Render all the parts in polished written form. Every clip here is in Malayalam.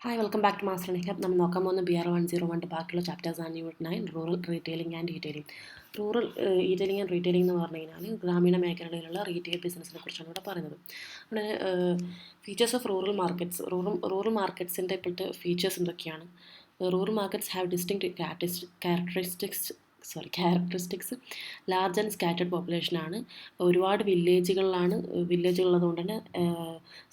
Hi, welcome back to Master Learning Hub. നമ്മൾ നോക്കാൻ പോകുന്ന BR101 ബാക്കിയുള്ള ചാപ്റ്റേഴ്സ് ആണ് unit 9 rural retailing and retailing. Rural retailing and retailing എന്ന് പറഞ്ഞു കഴിഞ്ഞാൽ ഗ്രാമീണ മേഖലകളിലുള്ള റീറ്റെയിൽ ബിസിനസ്സിനെ കുറിച്ചാണ് ഇവിടെ പറയുന്നത്. ഇവിടെ features of rural markets. Rural മാർക്കറ്റ്സിൻ്റെ ഇപ്പോഴത്തെ ഫീച്ചേഴ്സ് എന്തൊക്കെയാണ്? Rural markets have distinctive characteristics. Large and scattered പോപ്പുലേഷനാണ്. ഒരുപാട് വില്ലേജുകളുള്ളതുകൊണ്ട് തന്നെ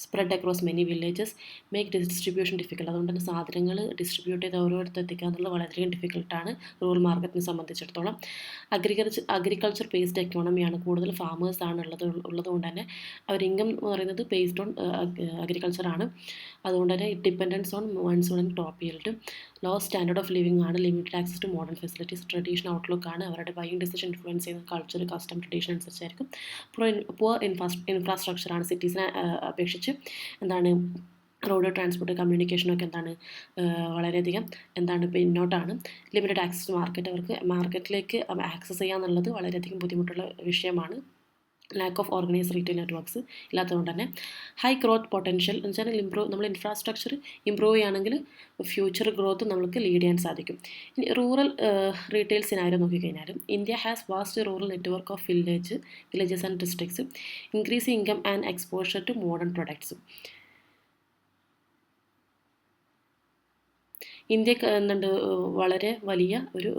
spread across many villages make distribution difficult. അതുകൊണ്ട് തന്നെ സാധനങ്ങൾ ഡിസ്ട്രിബ്യൂട്ട് ചെയ്ത് ഓരോരുത്തർ എത്തിക്കുക എന്നുള്ളത് വളരെയധികം ഡിഫിക്കൽട്ടാണ് റൂറൽ മാർക്കറ്റിനെ സംബന്ധിച്ചിടത്തോളം. അഗ്രികൾച്ചർ ബേസ്ഡ് എക്കോണമിയാണ്. കൂടുതൽ ഫാമേഴ്സാണ് ഉള്ളതുകൊണ്ട് തന്നെ അവർ ഇൻകം എന്ന് പറയുന്നത് ബേസ്ഡ് ഓൺ അഗ്രികൾച്ചറാണ്. അതുകൊണ്ട് തന്നെ it dependence on monsoon and top yield. Low standard of living ആണ്. Limited access to modern facilities. Traditional outlook ആണ്. അവരുടെ ബൈയിങ് ഡിസിഷൻ ഇൻഫ്ലുവൻസ് ചെയ്യുന്ന കൾച്ചർ, കസ്റ്റം, ട്രഡീഷൻ അനുസരിച്ചായിരിക്കും. പുവർ ഇൻഫ്രാസ്ട്രക്ചറാണ്. സിറ്റീസിനെ അപേക്ഷിച്ച് എന്താണ് റോഡ് ട്രാൻസ്പോർട്ട് കമ്മ്യൂണിക്കേഷനൊക്കെ വളരെയധികം പിന്നോട്ടാണ്. Limited access to market. അവർക്ക് മാർക്കറ്റിലേക്ക് ആക്സസ് ചെയ്യുക എന്നുള്ളത് വളരെയധികം ബുദ്ധിമുട്ടുള്ള വിഷയമാണ്. Lack of organise retail networks ഇല്ലാത്തതുകൊണ്ട് തന്നെ. ഹൈ ഗ്രോത്ത് പൊട്ടൻഷ്യൽ എന്ന് വെച്ചാൽ നമ്മൾ ഇൻഫ്രാസ്ട്രക്ചർ ഇമ്പ്രൂവ് ചെയ്യുകയാണെങ്കിൽ ഫ്യൂച്ചർ ഗ്രോത്ത് നമുക്ക് ലീഡ് ചെയ്യാൻ സാധിക്കും. ഇനി റൂറൽ റീറ്റെയിൽ സിനാരിയോ നോക്കിക്കഴിഞ്ഞാലും India has vast rural network of villages and districts. Increase income and exposure to modern products. ഇന്ത്യക്ക് വളരെ വലിയ ഒരു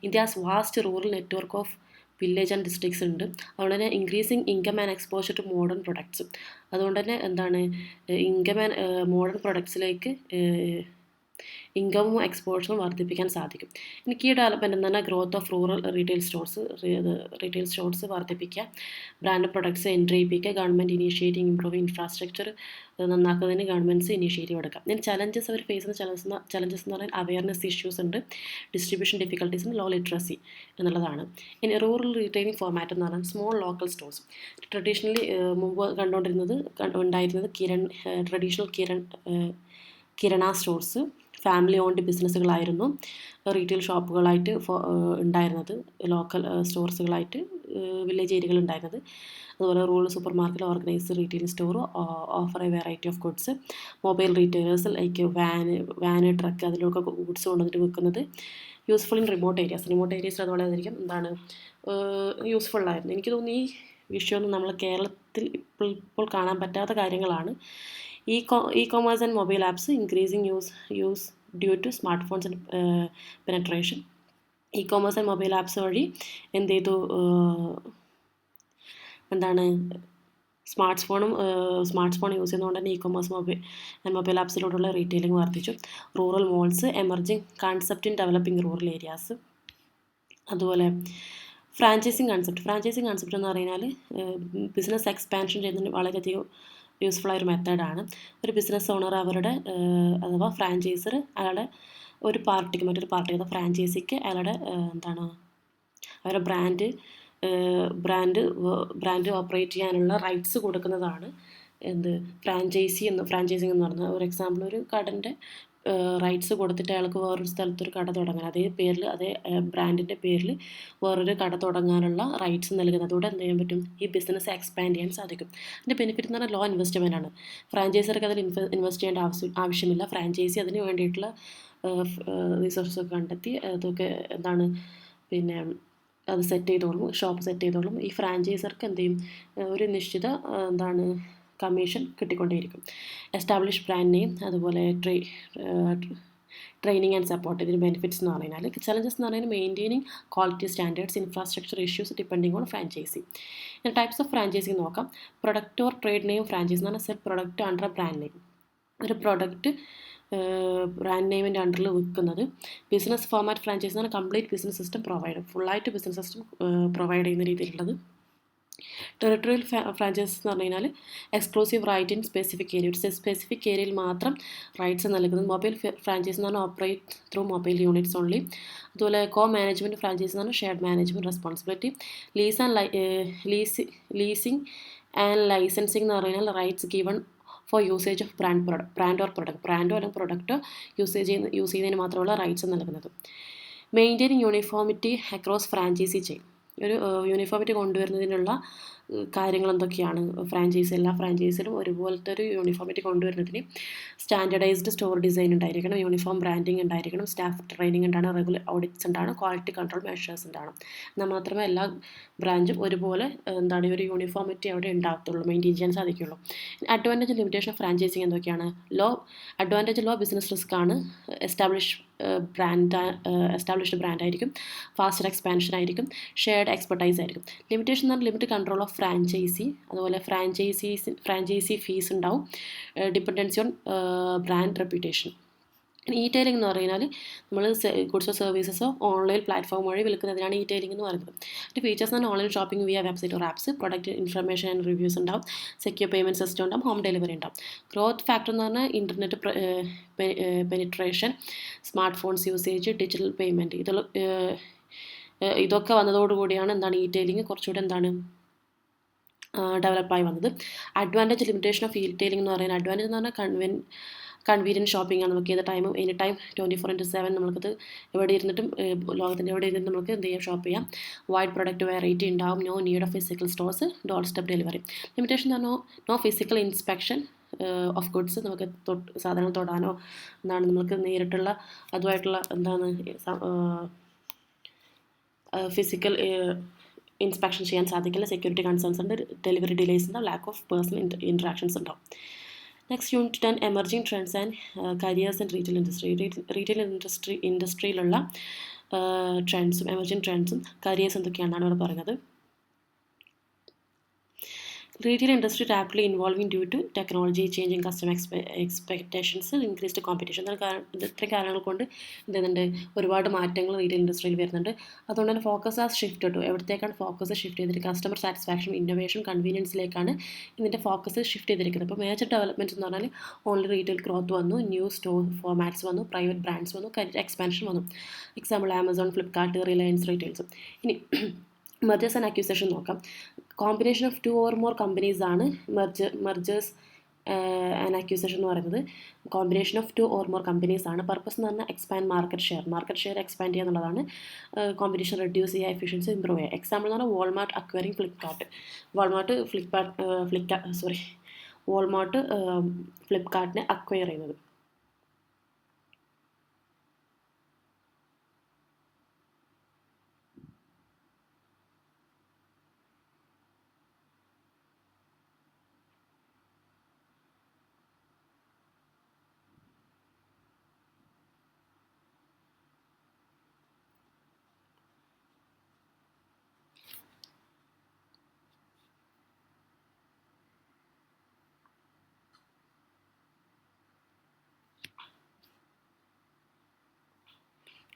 India's vast rural network of village and districts ഉണ്ട്. അതുകൊണ്ട് തന്നെ increasing income and exposure to modern products. അതുകൊണ്ട് തന്നെ ഇൻകം ആൻഡ് മോഡേൺ പ്രൊഡക്ട്സിലേക്ക് ഇൻകമും എക്സ്പോഷറും വർദ്ധിപ്പിക്കാൻ സാധിക്കും. ഇനി കീ ഡെവലപ്മെൻറ്റ് എന്ന് പറഞ്ഞാൽ growth of rural retail stores വർദ്ധിപ്പിക്കുക. ബ്രാൻഡ് പ്രൊഡക്ട്സ് എൻട്രി ചെയ്യിപ്പിക്കുക. ഗവൺമെൻറ് ഇനീഷ്യേറ്റിംഗ് ഇംപ്രൂവ് ഇൻഫ്രാസ്ട്രക്ചർ നന്നാക്കുന്നതിന് ഗവൺമെൻറ്റ്സ് ഇനീഷ്യേറ്റീവ് എടുക്കാം. ഇനി ചലഞ്ചസ് അവർ ഫേസ് ചെയ്യുന്ന ചലഞ്ചസ് എന്ന് പറഞ്ഞാൽ അവയർനെസ് ഇഷ്യൂസ് ഉണ്ട്, ഡിസ്ട്രിബ്യൂഷൻ ഡിഫിക്കൽട്ടീസ്, ലോ ലിറ്ററസി എന്നുള്ളതാണ്. ഇനി റൂറൽ റീറ്റെയിലിംഗ് ഫോമാറ്റ് എന്ന് പറഞ്ഞാൽ സ്മോൾ ലോക്കൽ സ്റ്റോഴ്സ്. ട്രഡീഷണലി മുമ്പ് ഉണ്ടായിരുന്നത് traditional kirana stores family owned ബിസിനസ്സുകളായിരുന്നു റീറ്റെയിൽ ഷോപ്പുകളായിട്ട് ഉണ്ടായിരുന്നത്. ലോക്കൽ സ്റ്റോഴ്സുകളായിട്ട് വില്ലേജ് ഏരിയകൾ ഉണ്ടായിരുന്നത്. അതുപോലെ rural supermarket organised retail store offer a variety of goods. Mobile retailers like van truck അതിലൊക്കെ ഗുഡ്സ് കൊണ്ടുവന്നിട്ട് വിൽക്കുന്നത്. യൂസ്ഫുൾ ഇൻ റിമോട്ട് ഏരിയസിൽ അത് വളരെയധികം യൂസ്ഫുള്ളായിരുന്നു. എനിക്ക് തോന്നുന്നു ഈ വിഷയമൊന്നും നമ്മൾ കേരളത്തിൽ ഇപ്പോൾ കാണാൻ പറ്റാത്ത കാര്യങ്ങളാണ്. E-commerce and mobile apps increasing use due to smart phones and penetration. E-commerce and mobile apps വഴി സ്മാർട്ട് ഫോൺ യൂസ് ചെയ്യുന്നതുകൊണ്ട് തന്നെ ഇ-കൊമേഴ്സ് മൊബൈൽ ആപ്സിലൂടെയുള്ള റീറ്റെയിലിംഗ് വർദ്ധിച്ചു. Rural malls emerging concept in developing rural areas. അതുപോലെ ഫ്രാഞ്ചൈസിങ് കൺസെപ്റ്റ് എന്ന് പറഞ്ഞാൽ ബിസിനസ് എക്സ്പാൻഷൻ ചെയ്യുന്നതിന് വളരെയധികം യൂസ്ഫുള്ളായൊരു മെത്തേഡാണ്. ഒരു ബിസിനസ് ഓണർ അവരുടെ അഥവാ ഫ്രാഞ്ചൈസർ അയാളുടെ ഒരു പാർട്ടിക്ക് മറ്റൊരു പാർട്ടിക്ക് ഫ്രാഞ്ചൈസിക്ക് അയാളുടെ അവരുടെ ബ്രാൻഡ് ഓപ്പറേറ്റ് ചെയ്യാനുള്ള റൈറ്റ്സ് കൊടുക്കുന്നതാണ് ഫ്രാഞ്ചൈസിങ് എന്ന് പറഞ്ഞാൽ. ഒരു എക്സാമ്പിൾ, ഒരു കടൻ്റെ റൈറ്റ്സ് കൊടുത്തിട്ട് അയാൾക്ക് വേറൊരു സ്ഥലത്തൊരു കട തുടങ്ങാൻ അതേ ബ്രാൻഡിൻ്റെ പേരിൽ വേറൊരു കട തുടങ്ങാനുള്ള റൈറ്റ്സ് നൽകുന്നത്. അതുകൊണ്ട് എന്ത് ചെയ്യാൻ പറ്റും? ഈ ബിസിനസ് എക്സ്പാൻഡ് ചെയ്യാൻ സാധിക്കും. അതിൻ്റെ ബെനിഫിറ്റ് എന്ന് പറഞ്ഞാൽ ലോ ഇൻവെസ്റ്റ്മെൻ്റ് ആണ്. ഫ്രാഞ്ചൈസർക്ക് അതിൽ ഇൻവെസ്റ്റ് ചെയ്യേണ്ട ആവശ്യമില്ല. ഫ്രാഞ്ചൈസി അതിന് വേണ്ടിയിട്ടുള്ള റിസോഴ്സൊക്കെ കണ്ടെത്തി അതൊക്കെ അത് ഷോപ്പ് സെറ്റ് ചെയ്തോളും. ഈ ഫ്രാഞ്ചൈസർക്ക് എന്ത് ചെയ്യും? ഒരു നിശ്ചിത കമ്മീഷൻ കിട്ടിക്കൊണ്ടേയിരിക്കും. എസ്റ്റാബ്ലിഷ് ബ്രാൻഡ് നെയിം, അതുപോലെ ട്രെയിനിങ് ആൻഡ് സപ്പോർട്ട്. ഇതിന് ബെനിഫിറ്റ്സ് എന്ന് പറഞ്ഞാൽ ചലഞ്ചസ് എന്ന് പറഞ്ഞാൽ maintaining quality standards, infrastructure issues depending on franchise. Types of franchising നോക്കാം. Product or trade name franchise എന്ന് പറഞ്ഞാൽ sell product under brand name. ഒരു പ്രൊഡക്റ്റ് ബ്രാൻഡ് നെയിമിൻ്റെ അണ്ടറിൽ വിൽക്കുന്നത്. ബിസിനസ് ഫോമാറ്റ് ഫ്രാഞ്ചൈസ് എന്ന് പറഞ്ഞാൽ കംപ്ലീറ്റ് ബിസിനസ് സിസ്റ്റം ഫുള്ളായിട്ട് ബിസിനസ് സിസ്റ്റം പ്രൊവൈഡ് ചെയ്യുന്ന രീതിയിലുള്ളത്. ടെറിട്ടറിയൽ ഫ്രാഞ്ചൈസസ് എന്ന് പറഞ്ഞു കഴിഞ്ഞാൽ exclusive right in specific area. ഒരു സ്പെസിഫിക് ഏരിയയിൽ മാത്രം റൈറ്റ്സ് നൽകുന്നത്. മൊബൈൽ ഫ്രാഞ്ചൈസ് എന്ന് പറഞ്ഞാൽ operate through mobile units only. അതുപോലെ കോ മാനേജ്മെൻറ്റ് ഫ്രാഞ്ചൈസ് എന്ന് പറഞ്ഞാൽ shared management responsibility. Leasing and licensing എന്ന് പറഞ്ഞാൽ rights given for usage of ബ്രാൻഡോ അല്ലെങ്കിൽ പ്രൊഡക്റ്റോ യൂസ് ചെയ്യുന്നതിന് മാത്രമുള്ള റൈറ്റ്സ് നൽകുന്നത്. Maintaining uniformity across franchisee chain. ഒരു യൂണിഫോമിറ്റി കൊണ്ടുവരുന്നതിനുള്ള കാര്യങ്ങൾ എന്തൊക്കെയാണ്? എല്ലാ ഫ്രാഞ്ചൈസിലും ഒരുപോലത്തെ ഒരു യൂണിഫോമിറ്റി കൊണ്ടുവരുന്നതിന് സ്റ്റാൻഡേർഡൈസ്ഡ് സ്റ്റോർ ഡിസൈൻ ഉണ്ടായിരിക്കണം, യൂണിഫോം ബ്രാൻഡിങ് ഉണ്ടായിരിക്കണം, സ്റ്റാഫ് ട്രെയിനിങ് ഉണ്ടാവണം, റെഗുലർ ഓഡിറ്റ്സ് ഉണ്ടാവണം, ക്വാളിറ്റി കൺട്രോൾ മെഷേഴ്സ് ഉണ്ടാവണം. എന്നാൽ മാത്രമേ എല്ലാ ബ്രാഞ്ചും ഒരുപോലെ ഒരു യൂണിഫോമിറ്റി അവിടെ ഉണ്ടാകത്തുള്ളൂ, മെയിൻറ്റെയിൻ ചെയ്യാൻ സാധിക്കുള്ളൂ. അഡ്വാൻറ്റേജ് ലിമിറ്റേഷൻ ഓഫ് ഫ്രാഞ്ചൈസിങ് എന്തൊക്കെയാണ്? ലോ ബിസിനസ് റിസ്ക് ആണ്. എസ്റ്റാബ്ലിഷ്ഡ് ബ്രാൻഡായിരിക്കും, ഫാസ്റ്റർ എക്സ്പാൻഷൻ ആയിരിക്കും, ഷെയർഡ് എക്സ്പെർട്ടൈസ് ആയിരിക്കും. ലിമിറ്റേഷൻ എന്ന് പറഞ്ഞാൽ ലിമിറ്റ് കൺട്രോൾ ഓഫ് ഫ്രാഞ്ചൈസി, അതുപോലെ ഫ്രാഞ്ചൈസി ഫീസ് ഉണ്ടാവും, dependency on brand reputation. Tiling എന്ന് പറഞ്ഞാൽ നമ്മൾ ഗുഡ്സോ സർവീസസോ ഓൺലൈൻ പ്ലാറ്റ്ഫോം വഴി വിൽക്കുന്നതിനാണ് ടൈലിംഗ് എന്ന് പറയുന്നത്. അതിൻ്റെ ഫീച്ചേഴ്സ് എന്ന് പറഞ്ഞാൽ online shopping via website or apps, product information and reviews ഉണ്ടാവും, സെക്യൂർ പേയ്മെൻറ്റ് സിസ്റ്റം ഉണ്ടാവും, ഹോം ഡെലിവറി ഉണ്ടാവും. ഗ്രോത്ത് ഫാക്ടർ എന്ന് പറഞ്ഞാൽ internet penetration, smart phones usage, digital payment, ഇതൊക്കെ വന്നതോടുകൂടിയാണ് ടൈലിംഗ് കുറച്ചുകൂടി ഡെവലപ്പായി വന്നത്. അഡ്വാൻറ്റേജ് ലിമിറ്റേഷൻ ഓഫ് ടൈലിംഗ് എന്ന് പറയുന്നത്, അഡ്വാൻറ്റേജ് എന്ന് പറഞ്ഞാൽ കൺവീനിയൻറ്റ് ഷോപ്പിംഗ് ആണ്. നമുക്ക് ഏത് ടൈമും എനി ടൈം 24/7 നമുക്കത് എവിടെ ഇരുന്നിട്ടും ലോകത്തിൻ്റെ എവിടെ ഇരുന്നിട്ടും നമുക്ക് എന്ത് ചെയ്യാം, ഷോപ്പ് ചെയ്യാം. വൈഡ് പ്രൊഡക്റ്റ് വെറൈറ്റി ഉണ്ടാവും, no need of physical stores, doorstep delivery. Limitation എന്ന് പറഞ്ഞാൽ no physical inspection of goods, നമുക്ക് സാധനങ്ങൾ തൊടാനോ നമുക്ക് നേരിട്ടുള്ള അതുമായിട്ടുള്ള ഫിസിക്കൽ ഇൻസ്പെക്ഷൻ ചെയ്യാൻ സാധിക്കില്ല. സെക്യൂരിറ്റി കൺസേൺസ് ഉണ്ട്, ഡെലിവറി ഡിലേയ്സ് ഉണ്ടാവും, ലാക്ക് ഓഫ് പേഴ്സണൽ ഇൻട്രാക്ഷൻസ് ഉണ്ടാവും. Next unit 10 emerging trends and careers in retail industry. Retail ഇൻഡസ്ട്രിയിലുള്ള ട്രെൻഡ്സും എമർജിങ് ട്രെൻഡ്സും കരിയേഴ്സ് എന്തൊക്കെയാണെന്നാണ് ഇവിടെ പറയുന്നത്. Retail industry rapidly evolving due to technology, changing customer expectations, increased competition. ഇത്രയും കാരണങ്ങൾ കൊണ്ട് ഒരുപാട് മാറ്റങ്ങൾ റീറ്റെയിൽ ഇൻഡസ്ട്രിയിൽ വരുന്നുണ്ട്. അതുകൊണ്ട് തന്നെ ഫോക്കസ് ആസ് ഷിഫ്റ്റ് ടു, എവിടത്തേക്കാണ് ഫോക്കസ് ഷിഫ്റ്റ് ചെയ്തിട്ട് കസ്റ്റമർ സാറ്റിസ്ഫാക്ഷൻ, ഇന്നോവേഷൻ, കൺവീനിയൻസിലേക്കാണ് ഇതിൻ്റെ ഫോക്കസ് ഷിഫ്റ്റ് ചെയ്തിരിക്കുന്നത്. ഇപ്പോൾ മേജർ ഡെവലപ്മെൻറ്റ്സ് എന്ന് പറഞ്ഞാൽ ഓൺലി റീറ്റെയിൽ ഗ്രോത്ത് വന്നു, ന്യൂ സ്റ്റോർ ഫോമാറ്റ്സ് വന്നു, പ്രൈവറ്റ് ബ്രാൻഡ്സ് വന്നു, എക്സ്പാൻഷൻ വന്നു. എക്സാമ്പിൾ ആമസോൺ, ഫ്ലിപ്കാർട്ട്, റിലയൻസ് റീറ്റെയിൽസും. ഇനി മെർജേഴ്സ് ആൻഡ് അക്യൂസേഷൻ നോക്കാം. Combination of 2 or more companies ആണ് മെർജേഴ്സ് ആൻഡ് അക്യൂസേഷൻ എന്ന് പറയുന്നത്. Combination of 2 or more companies ആണ്. പർപ്പസ് എന്ന് പറഞ്ഞാൽ എക്സ്പാൻഡ് മാർക്കറ്റ് ഷെയർ എക്സ്പാൻഡ് ചെയ്യുക എന്നുള്ളതാണ്. കോമ്പറ്റീഷൻ റെഡ്യൂസ് ചെയ്യുക, എഫിഷ്യൻസി ഇമ്പ്രൂവ് ചെയ്യുക. എക്സാമ്പിൾ എന്ന് പറഞ്ഞാൽ വാൾമാർട്ട് അക്വയറിംഗ് ഫ്ലിപ്കാർട്ട്. വാൾമാർട്ട് ഫ്ലിപ്കാർട്ടിനെ അക്വയർ ചെയ്യുന്നത്.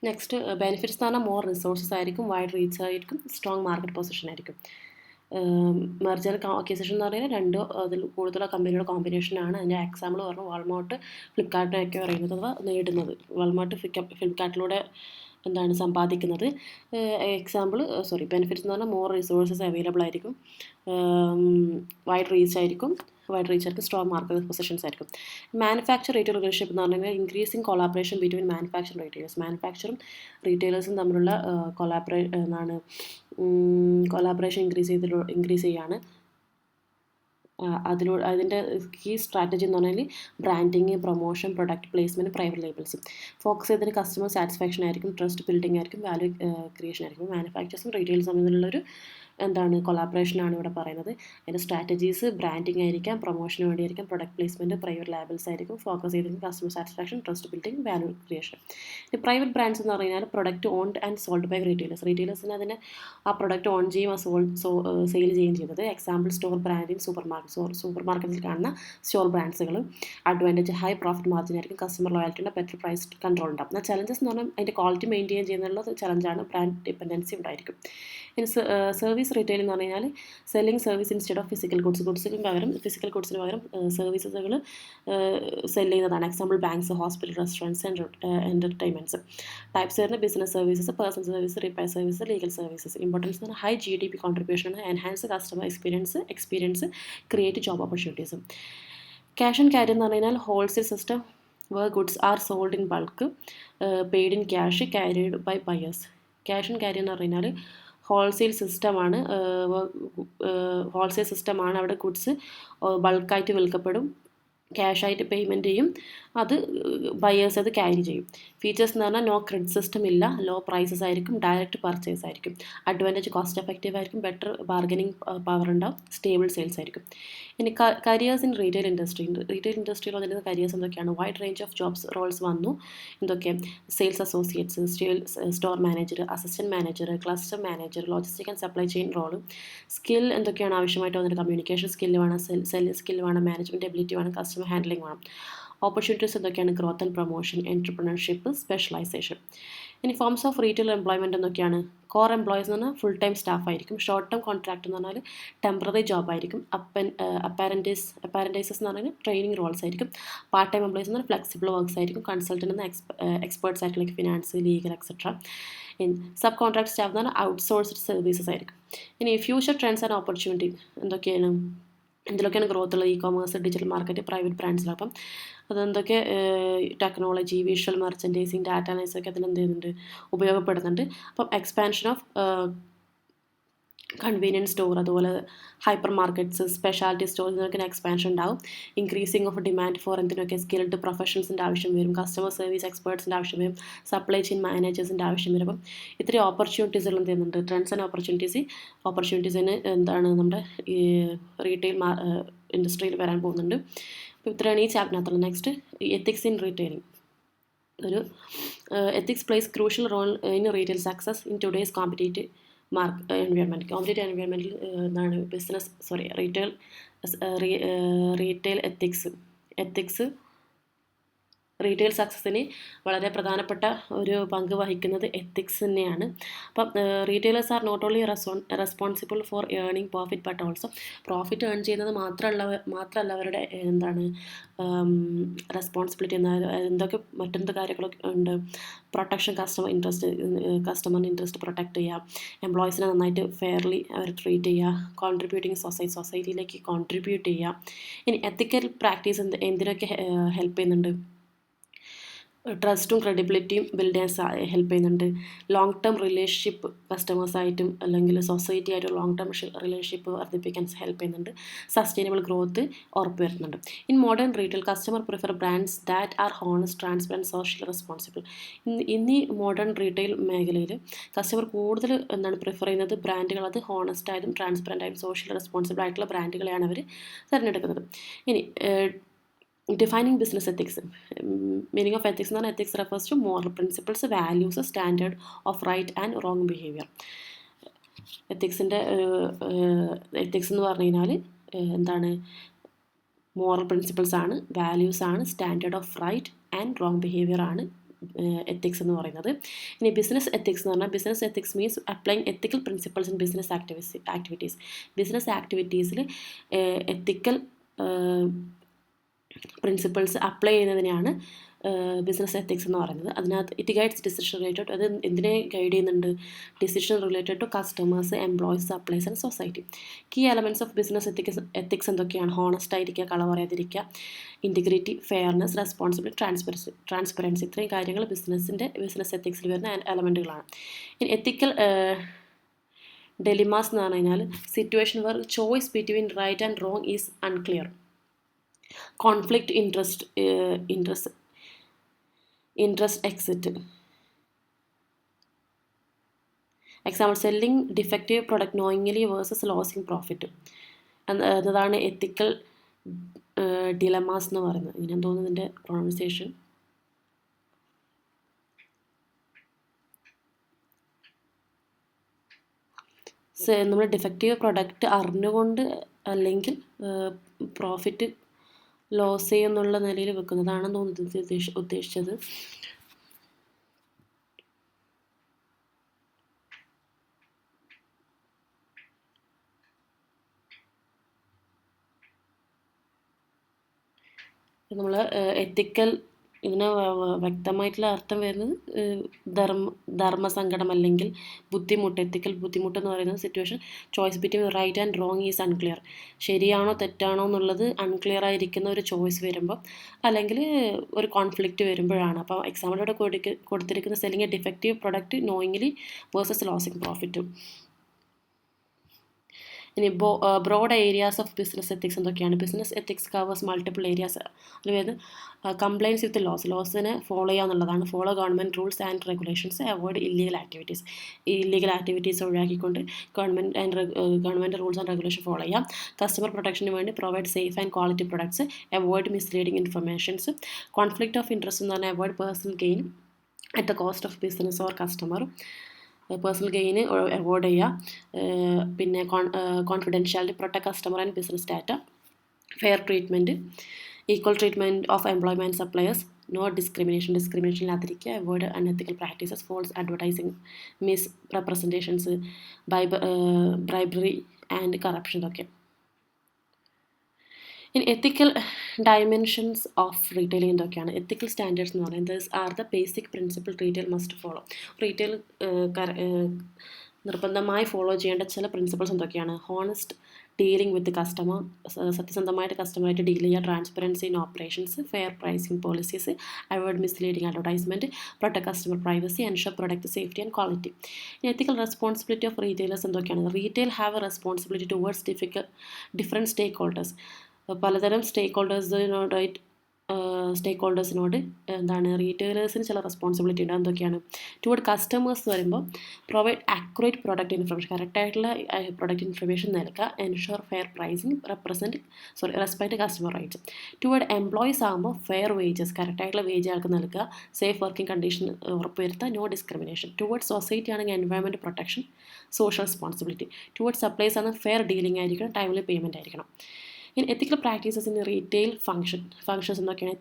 നെക്സ്റ്റ് ബെനിഫിറ്റ്സ് എന്ന് പറഞ്ഞാൽ മോർ റിസോഴ്സസ് ആയിരിക്കും, വൈഡ് റീച്ച് ആയിരിക്കും, സ്ട്രോങ് മാർക്കറ്റ് പൊസിഷൻ ആയിരിക്കും. മെർജർ അക്വിസിഷൻ എന്ന് പറയുന്നത് 2 അതിൽ കൂടുതലുള്ള കമ്പനിയുടെ കോമ്പിനേഷനാണ്. അതിൻ്റെ എക്സാമ്പിൾ പറഞ്ഞു വാൾമാർട്ട് ഫ്ലിപ്കാർട്ടിനൊക്കെ പറയുന്നത് അഥവാ നേടുന്നത്. വാൾമാർട്ട് ഫ്ലിപ്കാർട്ടിലൂടെ സമ്പാദിക്കുന്നത്. ബെനിഫിറ്റ്സ് എന്ന് പറഞ്ഞാൽ മോർ റിസോഴ്സസ് അവൈലബിൾ ആയിരിക്കും, വൈഡ് റീച്ച് ആയിരിക്കും, സ്ട്രോങ് മാർക്കറ്റ് പൊസിഷൻസ് ആയിരിക്കും. മാനുഫാക്ചർ റീറ്റെയിൽ റിലേഷൻഷിപ്പ് എന്ന് പറഞ്ഞാൽ ഇൻക്രീസിങ് കൊളാബറേഷൻ ബിറ്റ്വീൻ മാനുഫാക്ചറും റീറ്റെയിലേഴ്സും തമ്മിലുള്ള കൊളാബറേഷൻ ഇൻക്രീസ് ചെയ്യാണ്. അതിൻ്റെ കീ സ്ട്രാറ്റജി എന്ന് പറഞ്ഞാൽ branding, promotion, product placement, private labels. Focus ചെയ്തതിന് കസ്റ്റമർ സാറ്റിസ്ഫാക്ഷൻ ആയിരിക്കും, ട്രസ്റ്റ് ബിൽഡിംഗ് ആയിരിക്കും, വാല്യൂ ക്രിയേഷൻ ആയിരിക്കും. മാനുഫാക്ചേഴ്സും റീറ്റെയിൽസും തമ്മിലുള്ളൊരു കൊളാബറേഷനാണ് ഇവിടെ പറയുന്നത്. അതിൻ്റെ സ്ട്രാറ്റജീസ് ബ്രാൻഡിങ് ആയിരിക്കാം, പ്രൊമോഷന് വേണ്ടിയായിരിക്കും, പ്രൊഡക്റ്റ് പ്ലേസ്മെൻറ്റ്, പ്രൈവറ്റ് ലേബിൾസ് ആയിരിക്കും. ഫോക്കസ് ചെയ്തതിന് customer satisfaction, trust building, value creation. Private brands എന്ന് പറഞ്ഞാൽ product owned and sold by റീറ്റെയിലേഴ്സിന് അതിന് ആ പ്രൊഡക്റ്റ് ഓൺ ചെയ്യും, സെയിൽ ചെയ്യുകയും ചെയ്യുന്നത്. എക്സാമ്പിൾ സ്റ്റോർ ബ്രാൻഡിങ്, സൂപ്പർ മാർക്കറ്റിൽ കാണുന്ന സ്റ്റോർ ബ്രാൻഡ്സുകൾ. അഡ്വാൻറ്റേജ് ഹൈ പ്രോഫിറ്റ് മാർജിൻ ആയിരിക്കും, കസ്റ്റമർ ലോയൽറ്റി ഉണ്ട്, ബെറ്റർ പ്രൈസ് കൺട്രോൾ ഉണ്ടാവും. എന്നാൽ ചലഞ്ചസ് എന്ന് പറഞ്ഞാൽ അതിൻ്റെ ക്വാളിറ്റി മെയിൻറ്റെയിൻ ചെയ്യുന്നുള്ള ചലഞ്ചാണ്, ബ്രാൻഡ് ഡിപ്പെൻഡൻസി ഉണ്ടായിരിക്കും. ഇനി സർവീസ് റീറ്റെയിൽ എന്ന് പറഞ്ഞാൽ selling service instead of physical ഗുഡ്സിന് പകരം സർവീസസുകൾ സെല് ചെയ്യുന്നതാണ്. Example banks, hospital, restaurants, entertainments. Types വരുന്ന business services, personal service, repair service, legal services. Importance എന്ന് പറഞ്ഞാൽ high GDP contribution, enhance customer experience, create job opportunities. Cash and carry എന്ന് പറഞ്ഞാൽ wholesale system where goods are sold in bulk, paid in cash, carried by buyers. Cash and carry എന്ന് പറഞ്ഞാൽ ഹോൾസെയിൽ സിസ്റ്റമാണ്. അവിടെ ഗുഡ്സ് ബൾക്കായിട്ട് വിൽക്കപ്പെടും, ക്യാഷായിട്ട് പേയ്മെൻറ്റ് ചെയ്യും, അത് ബയേഴ്സ് അത് ക്യാരി ചെയ്യും. ഫീച്ചേഴ്സ് എന്ന് പറഞ്ഞാൽ നോ ക്രെഡിറ്റ് സിസ്റ്റം ഇല്ല, ലോ പ്രൈസസ് ആയിരിക്കും, ഡയറക്റ്റ് പർച്ചേസ് ആയിരിക്കും, അഡ്വാൻറ്റേജ് കോസ്റ്റ് എഫക്റ്റീവ് ആയിരിക്കും, ബെറ്റർ ബാർഗനിങ് പവർ ഉണ്ടാവും, സ്റ്റേബിൾ സെയിൽസ് ആയിരിക്കും. ഇനി കരിയേഴ്സ് ഇൻ റീറ്റെയിൽ ഇൻഡസ്ട്രിയിൽ വന്നിരുന്ന കരിയേഴ്സ് എന്തൊക്കെയാണ്? Wide range of jobs roles വന്നു. എന്തൊക്കെ? Sales associates, store manager, assistant manager, cluster manager, logistic and supply chain role. Skill എന്തൊക്കെയാണ് ആവശ്യമായിട്ട് വന്നിട്ട്? കമ്മ്യൂണിക്കേഷൻ സ്കില്ല് വേണം, സെല്ലിംഗ് സ്കില്ല് വേണം, മാനേജ്മെൻറ്റ് എബിലിറ്റി വേണം, കസ്റ്റമർ ഹാൻഡ്ലിംഗ് വേണം. ഓപ്പർച്യൂണിറ്റീസ് എന്തൊക്കെയാണ്? Growth and promotion, entrepreneurship, specialisation. ഇനി ഫോംസ് ഓഫ് റീറ്റെയിൽ എംപ്ലോയ്മെൻറ്റ് എന്തൊക്കെയാണ്? കോർ എംപ്ലോയീസ് എന്ന് പറഞ്ഞാൽ ഫുൾ ടൈം സ്റ്റാഫ് ആയിരിക്കും. ഷോർട്ട് ടേം കോൺട്രാക്ട് എന്ന് പറഞ്ഞാൽ ടെമ്പററി ജോബ് ആയിരിക്കും. അപ്പാരൻറ്റൈസസ് എന്ന് പറഞ്ഞാൽ ട്രെയിനിങ് റോൾസ് ആയിരിക്കും. പാർട്ട് ടൈം എംപ്ലോയീസ് എന്ന് പറഞ്ഞാൽ ഫ്ലെക്സിബിൾ വർക്ക്സ് ആയിരിക്കും. കൺസൾട്ടൻ്റ് എന്ന എക്സ്പേർട്സ് ആയിട്ട് like finance, legal etcetera. Sub contract staff എന്ന് പറഞ്ഞാൽ ഔട്ട്സോഴ്സ്ഡ് സർവീസസ് ആയിരിക്കും. ഇനി ഫ്യൂച്ചർ ട്രെൻഡ്സ് ആൻഡ് ഓപ്പർച്യൂണിറ്റി എന്തൊക്കെയാണ്? എന്തിലൊക്കെയാണ് ഗ്രോത്ത് ഉള്ളത്? E commerce, digital market, private ബ്രാൻഡ്സിൽ. അപ്പം അതെന്തൊക്കെ? Technology, visual merchandising, data analysis ഒക്കെ അതിൽ എന്ത് ചെയ്യുന്നുണ്ട്? ഉപയോഗപ്പെടുന്നുണ്ട്. അപ്പം എക്സ്പാൻഷൻ ഓഫ് കൺവീനിയൻസ് സ്റ്റോർ, അതുപോലെ ഹൈപ്പർ മാർക്കറ്റ്സ്, സ്പെഷ്യാലിറ്റി സ്റ്റോർസ്, ഇതിനൊക്കെ എക്സ്പാൻഷൻ ഉണ്ടാവും. ഇൻക്രീസിങ് ഓഫ് ഡിമാൻഡ് ഫോർ എന്തിനൊക്കെ? സ്കിൽഡ് പ്രൊഫഷണൽസിൻ്റെ ആവശ്യം വരും, കസ്റ്റമർ സർവീസ് എക്സ്പേർട്സിൻ്റെ ആവശ്യം വരും, സപ്ലൈ ചെയിൻ മാനേജേഴ്സിൻ്റെ ആവശ്യം വരും. അപ്പം ഇത്രയും ഓപ്പർച്യൂണിറ്റീസുകൾ എന്ത് ചെയ്യുന്നുണ്ട്? ട്രെൻഡ്സ് ആൻഡ് ഓപ്പർച്യൂണിറ്റീസിന് എന്താണ് നമ്മുടെ ഈ റീറ്റെയിൽ ഇൻഡസ്ട്രിയിൽ വരാൻ പോകുന്നുണ്ട്. അപ്പോൾ ഇത്രയാണ് ഈ ചാപ്റ്ററിനകത്തുള്ളത്. Next ethics in retailing. ഒരു ethics plays crucial role in retail success in today's competitive competitive എൻവയോൺമെൻറ്റിൽ എന്താണ് റീറ്റെയിൽ എത്തിക്സ് റീറ്റെയിൽ സക്സസ്സിന് വളരെ പ്രധാനപ്പെട്ട ഒരു പങ്ക് വഹിക്കുന്നത് എത്തിക്സ് തന്നെയാണ്. അപ്പം retailers are not only responsible for earning profit but also, profit earn ചെയ്യുന്നത് മാത്രമല്ല അവരുടെ എന്താണ് റെസ്പോൺസിബിലിറ്റി എന്തൊക്കെ മറ്റെന്ത് കാര്യങ്ങളൊക്കെ ഉണ്ട്? പ്രൊട്ടക്ഷൻ, കസ്റ്റമറിൻ്റെ ഇൻട്രസ്റ്റ് പ്രൊട്ടക്റ്റ് ചെയ്യുക, എംപ്ലോയീസിനെ നന്നായിട്ട് ഫെയർലി അവർ ട്രീറ്റ് ചെയ്യുക, കോൺട്രിബ്യൂട്ടിങ് സൊസൈറ്റിയിലേക്ക് കോൺട്രിബ്യൂട്ട് ചെയ്യുക. ഇനി എത്തിക്കൽ പ്രാക്ടീസ് എന്തിനൊക്കെ ഹെൽപ്പ് ചെയ്യുന്നുണ്ട്? ട്രസ്റ്റും ക്രെഡിബിലിറ്റിയും ബിൽഡ് ചെയ്യാൻ ഹെൽപ്പ് ചെയ്യുന്നുണ്ട്. ലോങ് ടേം റിലേഷൻഷിപ്പ് കസ്റ്റമേഴ്സായിട്ടും അല്ലെങ്കിൽ സൊസൈറ്റി ആയിട്ടും ലോങ് ടേം റിലേഷൻഷിപ്പ് വർദ്ധിപ്പിക്കാൻ ഹെൽപ്പ് ചെയ്യുന്നുണ്ട്. സസ്റ്റൈനബിൾ ഗ്രോത്ത് ഉറപ്പുവരുത്തുന്നുണ്ട്. In modern retail customer prefer brands that are honest, transparent, social responsible. ഇന്ന് ഈ മോഡേൺ റീറ്റെയിൽ മേഖലയിൽ കസ്റ്റമർ കൂടുതൽ പ്രിഫർ ചെയ്യുന്നത് ബ്രാൻഡുകൾ അത് ഹോണസ്റ്റ് ആയതും ട്രാൻസ്പെറൻ്റ് ആയും സോഷ്യൽ റെസ്പോൺസിബിൾ ആയിട്ടുള്ള ബ്രാൻഡുകളെയാണ് അവർ തിരഞ്ഞെടുക്കുന്നത്. ഇനി defining business ethics. Meaning of ethics എന്ന് പറഞ്ഞാൽ ethics refers to moral principles, values, standard of right and wrong behaviour. Ethics എന്ന് പറഞ്ഞു കഴിഞ്ഞാൽ എന്താണ്? മോറൽ പ്രിൻസിപ്പിൾസ് ആണ്, വാല്യൂസ് ആണ്, standard of right and wrong behaviour ആണ് എത്തിക്സ് എന്ന് പറയുന്നത്. ഇനി ബിസിനസ് എത്തിക്സ് എന്ന് പറഞ്ഞാൽ business ethics means applying ethical principles in business activities. Business ആക്ടിവിറ്റീസിൽ എത്തിക്കൽ പ്രിൻസിപ്പിൾസ് അപ്ലൈ ചെയ്യുന്നതിനെയാണ് ബിസിനസ് എത്തിക്സ് എന്ന് പറയുന്നത്. അതിനകത്ത് ഇറ്റ് ഗൈഡ്സ് ഡിസിഷൻ റിലേറ്റഡ്, അത് എന്തിനെ ഗൈഡ് ചെയ്യുന്നുണ്ട്? Decision related to customers, employees, supplies and society. Key elements of business ethics എന്തൊക്കെയാണ്? ഹോണസ്റ്റ് ആയിരിക്കുക, കള പറയാതിരിക്കുക, ഇൻറ്റിഗ്രിറ്റി, ഫെയർനെസ്, റെസ്പോൺസിബിലിറ്റി, ട്രാൻസ്പെറൻസി. ഇത്രയും കാര്യങ്ങൾ ബിസിനസ് എത്തിക്സിൽ വരുന്ന എലമെൻറ്റുകളാണ്. ഇനി എത്തിക്കൽ ഡെലിമാസ് എന്ന് പറഞ്ഞു കഴിഞ്ഞാൽ situation where choice between right and wrong is unclear, conflict interest exit. Example selling defective product knowingly versus losing profit എന്നതാണ് എത്തിക്കൽ ഡിലമാസ് എന്ന് പറയുന്നത്. ഇങ്ങനെ തോന്നുന്നു ഇതിൻ്റെ പ്രൊണൗൺസിയേഷൻ. നമ്മൾ ഡിഫക്റ്റീവ് പ്രൊഡക്റ്റ് അറിഞ്ഞുകൊണ്ട് അല്ലെങ്കിൽ പ്രോഫിറ്റ് ലോസ് ചെയ്യുന്നുള്ള നിലയിൽ വെക്കുന്നതാണെന്ന് തോന്നുന്നത് ഉദ്ദേശിച്ചത്. നമ്മൾ എത്തിക്കൽ ഇതിന് വ്യക്തമായിട്ടുള്ള അർത്ഥം വരുന്നത് ധർമ്മസങ്കടം അല്ലെങ്കിൽ ബുദ്ധിമുട്ട്. എത്തിക്കൽ ബുദ്ധിമുട്ട് എന്ന് പറയുന്നത് situation choice between right and wrong is unclear. ശരിയാണോ തെറ്റാണോ എന്നുള്ളത് അൺക്ലിയർ ആയിരിക്കുന്ന ഒരു ചോയ്സ് വരുമ്പോൾ അല്ലെങ്കിൽ ഒരു കോൺഫ്ലിക്റ്റ് വരുമ്പോഴാണ്. അപ്പോൾ എക്സാമ്പിളോടെ കൊടുത്തിരിക്കുന്ന selling a defective product knowingly versus losing profit. ഇനി broad areas of business ethics എന്തൊക്കെയാണ്? Business ethics covers multiple areas. അതായത് കംപ്ലൈൻസ് വിത്ത് ലോസിനെ ഫോളോ ചെയ്യുക എന്നുള്ളതാണ്. Follow government rules and regulations, avoid illegal activities. ഈ ഇല്ലീഗൽ ആക്ടിവിറ്റീസ് ഒഴിവാക്കിക്കൊണ്ട് government rules and regulation follow ചെയ്യാം. കസ്റ്റമർ പ്രൊട്ടക്ഷന് വേണ്ടി provide safe and quality products, avoid misleading informations. Conflict of interest എന്ന് പറഞ്ഞാൽ avoid personal gain at the cost of business or customer. Personal gain avoid ചെയ്യുക. പിന്നെ confidentiality, protect customer and business data. Fair treatment, equal treatment of employment suppliers, no discrimination ഇല്ലാതിരിക്കുക. Avoid unethical practices, false advertising, misrepresentations, bribery and corruption. ഇതൊക്കെ. ഇനി എത്തിക്കൽ ഡയമെൻഷൻസ് ഓഫ് റീറ്റെയിലിംഗ് എന്തൊക്കെയാണ്? എത്തിക്കൽ സ്റ്റാൻഡേർഡ്സ് എന്ന് പറയുന്നത് these are the basic principle retail must follow. Retail നിർബന്ധമായി ഫോളോ ചെയ്യേണ്ട ചില പ്രിൻസിപ്പിൾസ് എന്തൊക്കെയാണ്? ഹോണസ്റ്റ് ഡീലിംഗ് വിത്ത് കസ്റ്റമർ, സത്യസന്ധമായിട്ട് കസ്റ്റമറായിട്ട് ഡീൽ ചെയ്യുക. Transparency in operations, fair pricing policies, avoid misleading advertisement, protect customer privacy, ensure product safety and quality. Ethical responsibility of retailers എന്തൊക്കെയാണ്? Retail have a responsibility towards different stakeholders. പലതരം സ്റ്റേക്ക് ഹോൾഡേഴ്സിനോട് എന്താണ് റീറ്റെയിലേഴ്സിന് ചില റെസ്പോൺസിബിലിറ്റി ഉണ്ട്. എന്തൊക്കെയാണ്? ടുവേർഡ് കസ്റ്റമേഴ്സ് എന്ന് പറയുമ്പോൾ പ്രൊവൈഡ് ആക്യുറേറ്റ് പ്രൊഡക്റ്റ് ഇൻഫർമേഷൻ, കറക്റ്റായിട്ടുള്ള പ്രൊഡക്റ്റ് ഇൻഫർമേഷൻ നൽകുക. Ensure fair pricing, respect customer rights. Toward employees ആകുമ്പോൾ ഫെയർ വേജസ്, കറക്റ്റായിട്ടുള്ള വേജ് ആൾക്ക് നൽകുക. സേഫ് വർക്കിംഗ് കണ്ടീഷൻ ഉറപ്പുവരുത്തുക. No discrimination. ടുവേർഡ് സൊസൈറ്റി ആണെങ്കിൽ environment protection, social responsibility. Toward supplies ആണ് ഫെയർ ഡീലിംഗ് ആയിരിക്കണം, ടൈംലി പേയ്മെൻറ്റ് ആയിരിക്കണം. In ethical practices in retail functions എന്തൊക്കെയാണ്?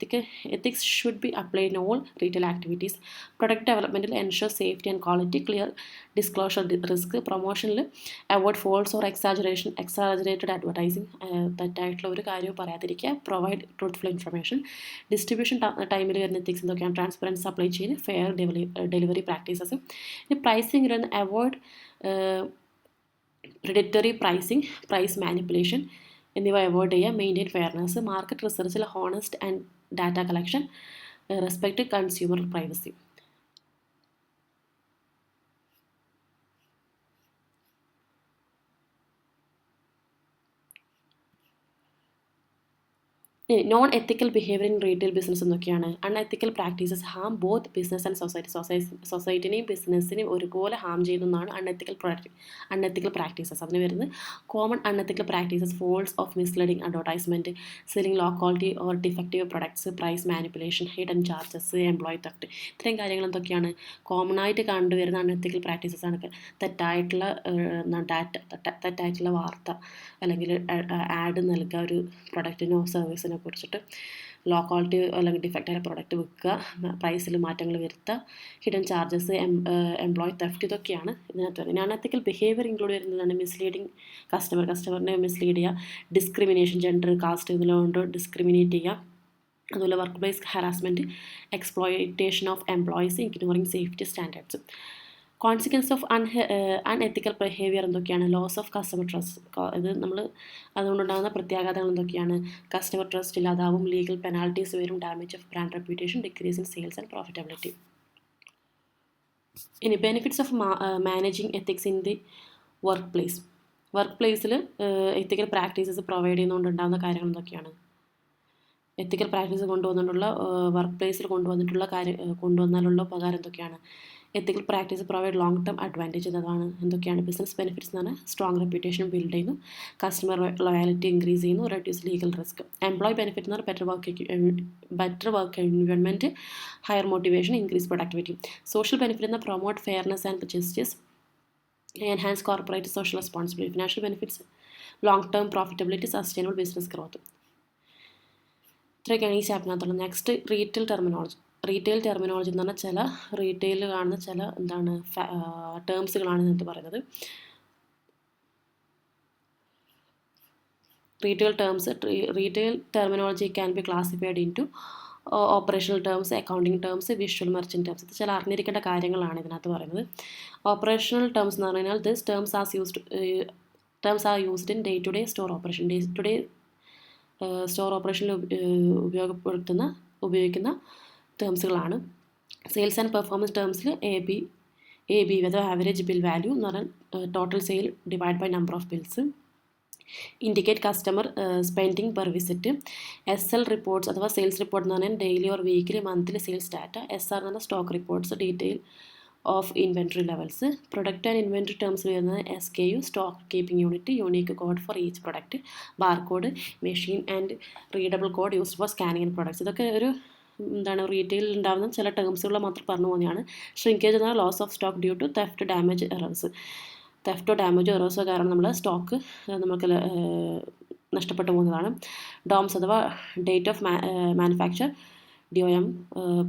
Ethics should be applied in all retail activities. Product development ensure safety and quality, clear disclosure risk. Promotion avoid false or exaggerated advertising. തെറ്റായിട്ടുള്ള ഒരു കാര്യവും പറയാതിരിക്കുക. Provide truthful information. Distribution ടൈമിൽ വരുന്ന ethics എന്തൊക്കെയാണ്? Transparent supply chain, fair delivery practices. ഇനി pricing avoid predatory pricing, price manipulation എന്നിവ അവോയ്ഡ് ചെയ്യുക. Maintain fairness. മാർക്കറ്റ് റിസർച്ചിൽ honest and data collection, respect consumer privacy. Non ethical behaviour in retail business എന്തൊക്കെയാണ്? Unethical practices harm both business and സൊസൈറ്റിനെയും ബിസിനസ്സിനെയും ഒരുപോലെ ഹാം ചെയ്യുന്നതാണ് അൺഎത്തിക്കൽ പ്രാക്ടീസസ്. അതിന് വരുന്നത് common unethical practices: false of misleading advertisement, selling low quality or defective products, price manipulation, hidden charges, employee theft. ഇത്രയും കാര്യങ്ങൾ എന്തൊക്കെയാണ്? കോമൺ ആയിട്ട് കണ്ടുവരുന്ന അൺഎത്തിക്കൽ പ്രാക്ടീസസ് ആണ്. തെറ്റായിട്ടുള്ള വാർത്ത അല്ലെങ്കിൽ ആഡ് നൽകുക ഒരു പ്രൊഡക്റ്റിനോ സർവീസിനോ കുറിച്ചിട്ട്, ലോ ക്വാളിറ്റി അല്ലെങ്കിൽ ഡിഫക്റ്റായ പ്രൊഡക്റ്റ് വിൽക്കുക, പ്രൈസിൽ മാറ്റങ്ങൾ വരുത്തുക, ഹിഡൻ ചാർജസ്, എംപ്ലോയി തെഫ്റ്റ്. ഇതൊക്കെയാണ് ഇതിനകത്ത് വരുന്നത്. അൺഎത്തിക്കൽ ബിഹേവിയർ ഇൻക്ലൂഡ് ചെയ്യുന്നതാണ് മിസ്ലീഡിങ് കസ്റ്റമറിനെ മിസ്ലീഡ് ചെയ്യുക, ഡിസ്ക്രിമിനേഷൻ, ജെൻഡർ, കാസ്റ്റ് ഇതിലുകൊണ്ട് ഡിസ്ക്രിമിനേറ്റ് ചെയ്യുക, അതുപോലെ work place harassment, exploitation of employees, ignoring safety standards. Consequence of unethical behaviour എന്തൊക്കെയാണ്? Loss of customer trust. ഇത് അതുകൊണ്ടുണ്ടാകുന്ന പ്രത്യാഘാതങ്ങൾ എന്തൊക്കെയാണ്? കസ്റ്റമർ ട്രസ്റ്റ് ഇല്ലാതാവും, ലീഗൽ പെനാൽറ്റീസ് വരും, damage of brand reputation, decrease in sales and profitability. ഇനി benefits of managing ethics in the work പ്ലേസിൽ എത്തിക്കൽ പ്രാക്ടീസസ് പ്രൊവൈഡ് ചെയ്യുന്നതുകൊണ്ടുണ്ടാകുന്ന കാര്യങ്ങൾ എന്തൊക്കെയാണ്? എത്തിക്കൽ പ്രാക്ടീസ് വർക്ക് പ്ലേസിൽ കൊണ്ടുവന്നാലുള്ള ഉപകാരം എന്തൊക്കെയാണ്? Ethical practice provide long term advantage. അതാണ് എന്തൊക്കെയാണ്? ബിസിനസ് ബെനിഫിറ്റ്സ് എന്ന് പറഞ്ഞാൽ സ്ട്രോങ് റെപ്യൂട്ടേഷൻ ബിൽഡ് ചെയ്യുന്നു, കസ്റ്റമർ ലോയാലിറ്റി ഇൻക്രീസ് ചെയ്യുന്നു, reduce legal risk. Employee benefit എന്ന് പറഞ്ഞാൽ better work environment, higher motivation, increase productivity. Social benefit എന്ന് promote fairness and justice, enhance corporate social responsibility. Financial benefits long term profitability, sustainable business growth. ഇത്രയൊക്കെയാണ് ഈ ചാപ്റ്ററിനകത്തുള്ളത്. നെക്സ്റ്റ് റീറ്റെയിൽ ടെർമിനോളജി എന്ന് പറഞ്ഞാൽ റീറ്റെയിൽ കാണുന്ന ടേംസുകളാണ് ഇതിനകത്ത് പറയുന്നത്. Retail terminology can be classified into operational terms, accounting terms, visual merchant terms. ഇത് ചില അറിഞ്ഞിരിക്കേണ്ട കാര്യങ്ങളാണ് ഇതിനകത്ത് പറയുന്നത്. ഓപ്പറേഷണൽ ടേംസ് എന്ന് പറഞ്ഞാൽ this terms are used in day to day store operation. Store ഓപ്പറേഷനിൽ ഉപയോഗിക്കുന്ന ടേംസുകളാണ്. സെയിൽസ് ആൻഡ് പെർഫോമൻസ് ടേംസിൽ എ ബി അഥവാ ആവറേജ് ബിൽ വാല്യൂ എന്ന് പറഞ്ഞാൽ total sale divide by number of bills. Indicate customer spending per visit. SL reports അഥവാ സെയിൽസ് റിപ്പോർട്ട് എന്ന് പറഞ്ഞാൽ daily or weekly monthly sales data. SR എന്ന് പറഞ്ഞാൽ stock reports detail of inventory levels. Product and inventory ടേംസിൽ വരുന്നത് SKU stock keeping unit, unique code for each product, barcode, machine and readable code used for scanning and products. ഇതൊക്കെ ഒരു റീറ്റെയിലിൽ ഉണ്ടാകുന്ന ചില ടേംസുകൾ മാത്രം പറഞ്ഞു പോകുന്നതാണ്. ഷ്രിങ്കേജ് എന്നാൽ loss of stock due to theft, damage, errors. തെഫ്റ്റോ ഡാമേജോ എറേഴ്സോ കാരണം നമ്മൾ സ്റ്റോക്ക് നമുക്ക് നഷ്ടപ്പെട്ടു പോകുന്നതാണ്. ഡോംസ് അഥവാ date of manufacture, DOM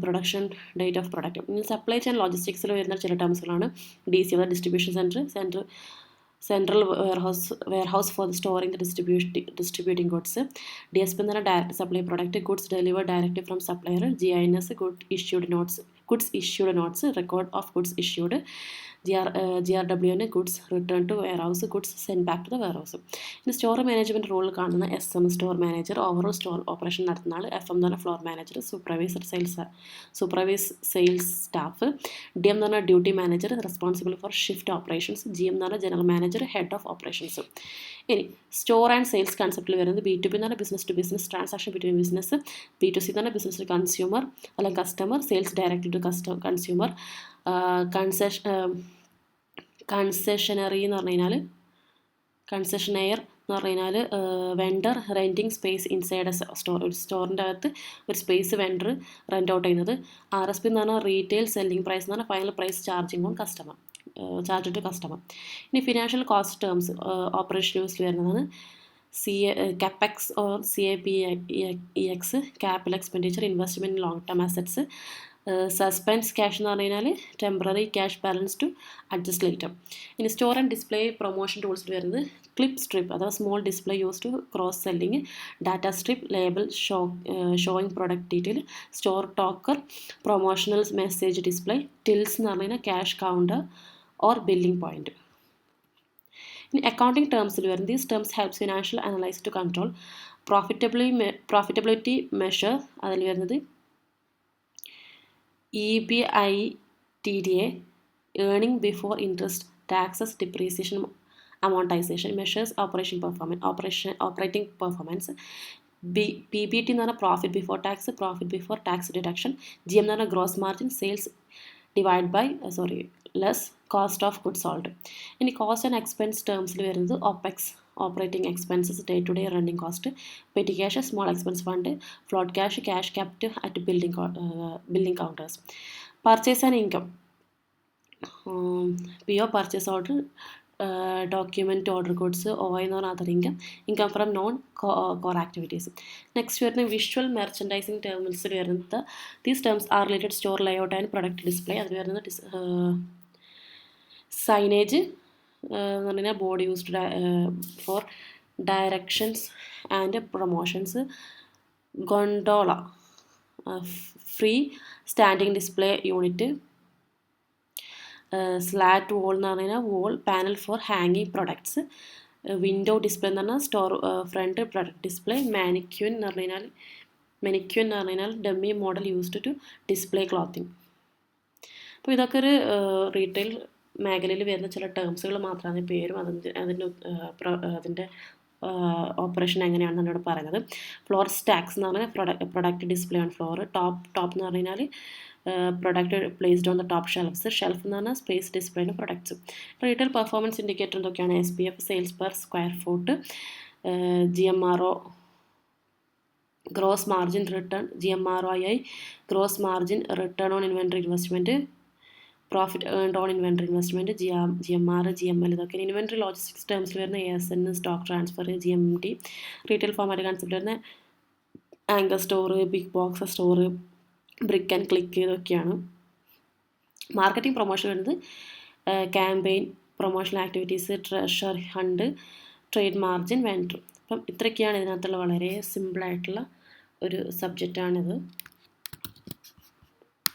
production date of product. ഇനി സപ്ലൈ ചെയിൻ ലോജിസ്റ്റിക്സിൽ വരുന്ന ചില ടേംസുകളാണ്. DC അഥവാ distribution central warehouse for storing distributing goods. DSP എന്ന് പറഞ്ഞാൽ direct supply product, goods delivered direct from supplier. GINS goods issued notes, record of goods issued. GRWN goods return to warehouse, goods send back to the warehouse. ഇനി സ്റ്റോർ മാനേജ്മെൻറ്റ് റോളിൽ കാണുന്ന SM store manager, overall store operation നടത്തുന്ന ആൾ. FM എന്ന് പറഞ്ഞാൽ floor manager, supervise sales staff. DM എന്ന് പറഞ്ഞാൽ duty manager, responsible for shift operations. GM എന്ന് പറഞ്ഞാൽ general manager, head of operations. ഇനി സ്റ്റോർ ആൻഡ് സെയിൽസ് കൺസെപ്റ്റിൽ വരുന്നത് B2B എന്ന് പറഞ്ഞാൽ business to business transaction between business. B2C എന്ന് പറഞ്ഞാൽ ബിസിനസ് ടു കൺസ്യൂമർ അല്ലെങ്കിൽ customer, sales direct to consumer. Concessionary എന്ന് പറഞ്ഞു കഴിഞ്ഞാൽ കൺസെഷനെയർ എന്ന് പറഞ്ഞു കഴിഞ്ഞാൽ vendor renting space inside a store. ഒരു സ്റ്റോറിൻ്റെ അകത്ത് ഒരു സ്പേസ് വെണ്ടർ റെൻ്റ് ഔട്ട് ചെയ്യുന്നത്. RSP എന്ന് പറഞ്ഞാൽ റീറ്റെയിൽ സെല്ലിംഗ് പ്രൈസ് എന്ന് പറഞ്ഞാൽ final price charging on customer, charge to customer. ഇനി ഫിനാൻഷ്യൽ കോസ്റ്റ് ടേംസ് ഓപ്പറേഷൻ യൂസിൽ വരുന്നതാണ്. CAPEX ഓർ CAPEX capital expenditure, investment in long term assets. Suspense cash എന്ന് പറഞ്ഞു കഴിഞ്ഞാൽ temporary cash balance to adjust later. ഇനി സ്റ്റോർ ആൻഡ് ഡിസ്പ്ലേ പ്രൊമോഷൻ ടൂൾസിൽ വരുന്നത് ക്ലിപ്പ് സ്ട്രിപ്പ് അഥവാ small display use to cross selling. Data strip, label showing product detail. Store talker, promotional message display. Tills എന്ന് പറഞ്ഞു കഴിഞ്ഞാൽ cash counter or billing point. ഇനി അക്കൗണ്ടിങ് ടേംസിൽ വരുന്നത് these terms helps financial analyse to control profitability measure. അതിൽ വരുന്നത് EBITDA, earning before interest, taxes, depreciation, amortization. Measures operating performance. PBT എന്ന് പറഞ്ഞാൽ profit before tax deduction. GM എന്ന് പറഞ്ഞാൽ gross margin, sales divide by less cost of goods sold. ഇനി കോസ്റ്റ് ആൻഡ് എക്സ്പെൻസ് ടേംസിൽ വരുന്നത് OPEX operating expenses, day to day running cost. Petty cash, small expense fund. Float cash kept at billing counters. Purchase and income, PO purchase order, document order goods. OI എന്ന് പറഞ്ഞാൽ other income from non core activities. Next വരുന്ന വിഷ്വൽ മെർച്ചൻഡൈസിങ് ടേംസിൽ വരുന്നത് these terms are related store layout and product display. അതിൽ വരുന്നത് സൈനേജ് എന്ന് പറഞ്ഞാൽ board used for directions and promotions. Gondola, free standing display unit. Slat wall എന്ന് പറഞ്ഞാൽ വോൾ പാനൽ ഫോർ ഹാങ്ങിങ് പ്രൊഡക്ട്സ്. വിൻഡോ ഡിസ്പ്ലേ എന്ന് പറഞ്ഞാൽ store front product display. Mannequin എന്ന് പറഞ്ഞാൽ dummy model used to display clothing. അപ്പോൾ ഇതൊക്കെ ഒരു റീറ്റെയിൽ മേഖലയിൽ വരുന്ന ചില ടേംസുകൾ മാത്രമാണ്. പേരും അതിൻ്റെ ഓപ്പറേഷൻ എങ്ങനെയാണെന്നാണ് ഇവിടെ പറയുന്നത്. ഫ്ലോർ സ്റ്റാക്സ് എന്ന് പറഞ്ഞാൽ product display on floor. Top എന്ന് പറഞ്ഞാൽ product placed on the top shelfs. Shelf എന്ന് പറഞ്ഞാൽ സ്പേസ് ഡിസ്പ്ലേൻ്റെ പ്രൊഡക്ട്സ്. റീറ്റെയിൽ പെർഫോമൻസ് ഇൻഡിക്കേറ്റർ എന്തൊക്കെയാണ്? SPF sales per square foot. GMRO gross margin return. GMROI gross margin return on inventory investment. Profit earned on inventory investment. GMR GML ഇതൊക്കെ. ഇൻവെൻട്രി ലോജിസ്റ്റിക്സ് ടേംസിൽ വരുന്ന ASN stock transfer. GMT retail format concept വരുന്ന anchor store, big box store, brick and click ഇതൊക്കെയാണ്. മാർക്കറ്റിംഗ് പ്രൊമോഷൻ വരുന്നത് campaign, promotional activities, treasure hunt, trade margin, vendor. അപ്പം ഇത്രയൊക്കെയാണ് ഇതിനകത്തുള്ള വളരെ സിമ്പിളായിട്ടുള്ള ഒരു സബ്ജക്റ്റാണിത്.